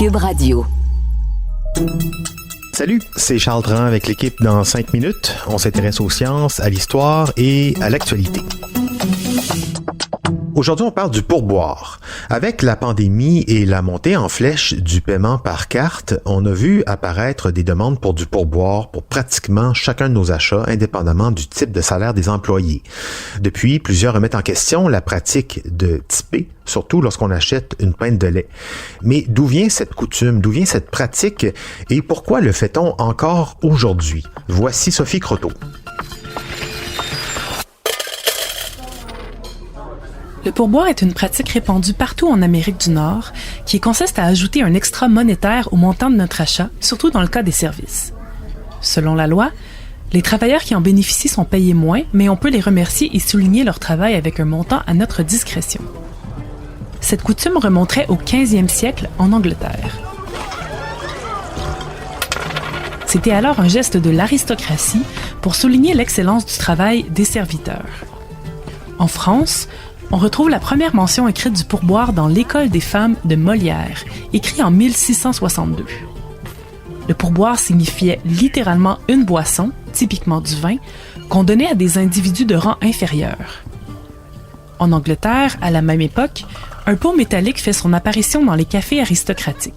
Cube Radio. Salut, c'est Charles Dran avec l'équipe dans 5 minutes. On s'intéresse aux sciences, à l'histoire et à l'actualité. Aujourd'hui, on parle du pourboire. Avec la pandémie et la montée en flèche du paiement par carte, on a vu apparaître des demandes pour du pourboire pour pratiquement chacun de nos achats, indépendamment du type de salaire des employés. Depuis, plusieurs remettent en question la pratique de tiper, surtout lorsqu'on achète une pinte de lait. Mais d'où vient cette coutume, d'où vient cette pratique et pourquoi le fait-on encore aujourd'hui? Voici Sophie Croteau. Le pourboire est une pratique répandue partout en Amérique du Nord qui consiste à ajouter un extra monétaire au montant de notre achat, surtout dans le cas des services. Selon la loi, les travailleurs qui en bénéficient sont payés moins, mais on peut les remercier et souligner leur travail avec un montant à notre discrétion. Cette coutume remonterait au 15e siècle en Angleterre. C'était alors un geste de l'aristocratie pour souligner l'excellence du travail des serviteurs. En France, on retrouve la première mention écrite du pourboire dans l'École des femmes de Molière, écrit en 1662. Le pourboire signifiait littéralement une boisson, typiquement du vin, qu'on donnait à des individus de rang inférieur. En Angleterre, à la même époque, un pot métallique fait son apparition dans les cafés aristocratiques.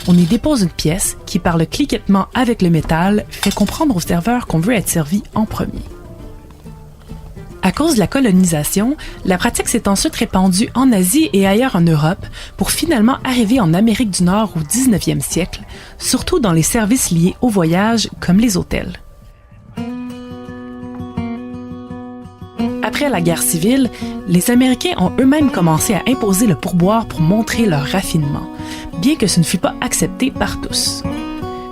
On y dépose une pièce qui, par le cliquettement avec le métal, fait comprendre au serveur qu'on veut être servi en premier. À cause de la colonisation, la pratique s'est ensuite répandue en Asie et ailleurs en Europe pour finalement arriver en Amérique du Nord au 19e siècle, surtout dans les services liés au voyage comme les hôtels. Après la guerre civile, les Américains ont eux-mêmes commencé à imposer le pourboire pour montrer leur raffinement, bien que ce ne fût pas accepté par tous.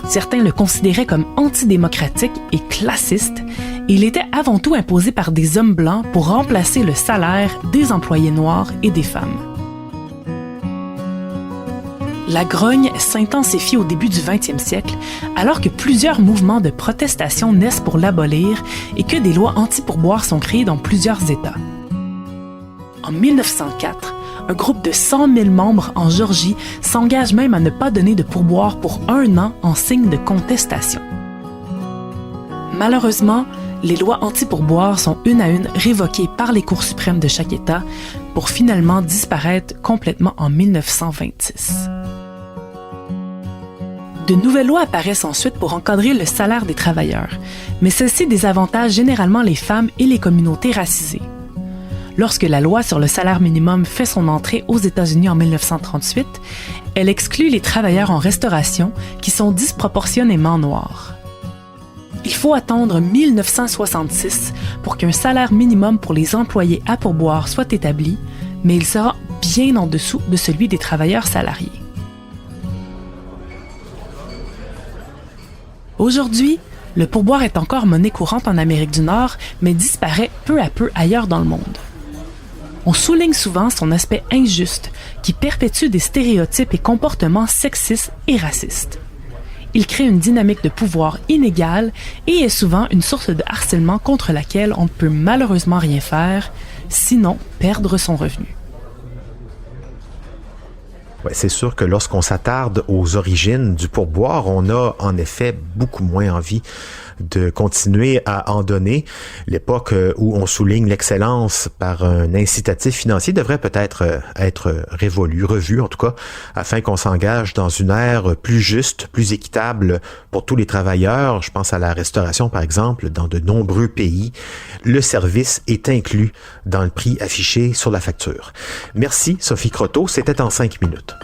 Certains le considéraient comme antidémocratique et classiste, et il était avant tout imposé par des hommes blancs pour remplacer le salaire des employés noirs et des femmes. La grogne s'intensifie au début du 20e siècle, alors que plusieurs mouvements de protestation naissent pour l'abolir et que des lois anti-pourboire sont créées dans plusieurs États. En 1904, un groupe de 100 000 membres en Géorgie s'engage même à ne pas donner de pourboire pour 1 an en signe de contestation. Malheureusement, les lois anti-pourboire sont une à une révoquées par les cours suprêmes de chaque État pour finalement disparaître complètement en 1926. De nouvelles lois apparaissent ensuite pour encadrer le salaire des travailleurs, mais celles-ci désavantagent généralement les femmes et les communautés racisées. Lorsque la loi sur le salaire minimum fait son entrée aux États-Unis en 1938, elle exclut les travailleurs en restauration qui sont disproportionnément noirs. Il faut attendre 1966 pour qu'un salaire minimum pour les employés à pourboire soit établi, mais il sera bien en dessous de celui des travailleurs salariés. Aujourd'hui, le pourboire est encore monnaie courante en Amérique du Nord, mais disparaît peu à peu ailleurs dans le monde. On souligne souvent son aspect injuste qui perpétue des stéréotypes et comportements sexistes et racistes. Il crée une dynamique de pouvoir inégale et est souvent une source de harcèlement contre laquelle on ne peut malheureusement rien faire, sinon perdre son revenu. Ouais, c'est sûr que lorsqu'on s'attarde aux origines du pourboire, on a en effet beaucoup moins envie de continuer à en donner. L'époque où on souligne l'excellence par un incitatif financier devrait peut-être être revue en tout cas, afin qu'on s'engage dans une ère plus juste, plus équitable pour tous les travailleurs. Je pense à la restauration, par exemple, dans de nombreux pays. Le service est inclus dans le prix affiché sur la facture. Merci, Sophie Croteau. C'était en 5 minutes.